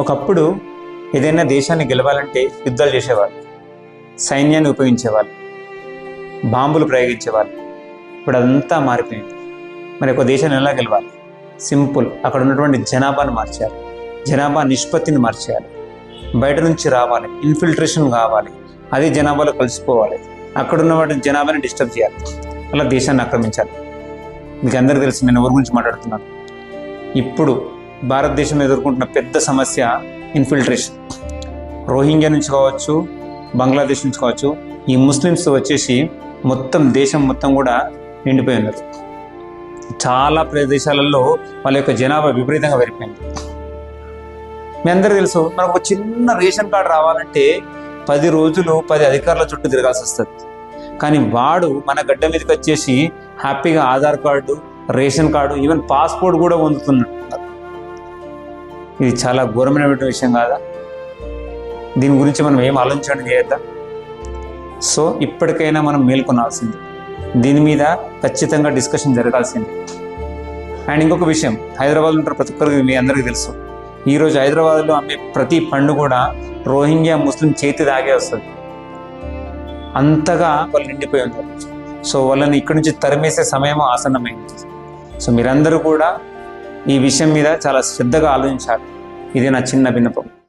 ఒకప్పుడు ఏదైనా దేశాన్ని గెలవాలంటే యుద్ధాలు చేసేవాళ్ళు, సైన్యాన్ని ఉపయోగించేవాళ్ళు, బాంబులు ప్రయోగించేవాళ్ళు. ఇప్పుడు అదంతా మారిపోయింది. మరి ఒక దేశాన్ని ఎలా గెలవాలి? సింపుల్, అక్కడ ఉన్నటువంటి జనాభాను మార్చాలి, జనాభా నిష్పత్తిని మార్చేయాలి, బయట నుంచి రావాలి, ఇన్ఫిల్ట్రేషన్ కావాలి, అది జనాభాలో కలిసిపోవాలి, అక్కడ ఉన్న వాటి జనాభాని డిస్టర్బ్ చేయాలి, అలా దేశాన్ని ఆక్రమించాలి. మీకు అందరికీ తెలుసు నేను ఎవరి గురించి మాట్లాడుతున్నాను. ఇప్పుడు భారతదేశం ఎదుర్కొంటున్న పెద్ద సమస్య ఇన్ఫిల్ట్రేషన్. రోహింగ్యా నుంచి కావచ్చు, బంగ్లాదేశ్ నుంచి కావచ్చు, ఈ ముస్లిమ్స్ వచ్చేసి మొత్తం దేశం మొత్తం కూడా నిండిపోయి ఉన్నారు. చాలా ప్రదేశాలలో వాళ్ళ యొక్క జనాభా విపరీతంగా పెరిగిపోయింది. మీ అందరికీ తెలుసు, మనకు ఒక చిన్న రేషన్ కార్డు రావాలంటే 10 రోజులు 10 అధికారుల చుట్టూ తిరగాల్సి వస్తుంది. కానీ వాడు మన గడ్డ మీదకి వచ్చేసి హ్యాపీగా Aadhaar card, ration card, even passport కూడా పొందుతున్నాడు. ఇది చాలా ఘోరమైనటువంటి విషయం కాదా? దీని గురించి మనం ఏం ఆలోచించడం చేద్దాం. సో ఇప్పటికైనా మనం మేల్కొనాల్సింది, దీని మీద ఖచ్చితంగా డిస్కషన్ జరగాల్సింది. అండ్ ఇంకొక విషయం, హైదరాబాద్లో ఉంటారు ప్రతి ఒక్కరికి, మీ అందరికీ తెలుసు, ఈరోజు హైదరాబాద్లో అమ్మే ప్రతి పండు కూడా రోహింగ్యా ముస్లిం చేతి దాగే వస్తుంది. అంతగా వాళ్ళు నిండిపోయి ఉంటారు. సో వాళ్ళని ఇక్కడి నుంచి తరిమేసే సమయం ఆసన్నమైంది. సో మీరందరూ కూడా ఈ విషయం మీద చాలా శ్రద్ధగా ఆలోచించాలి. ఇది నా చిన్న విన్నపం.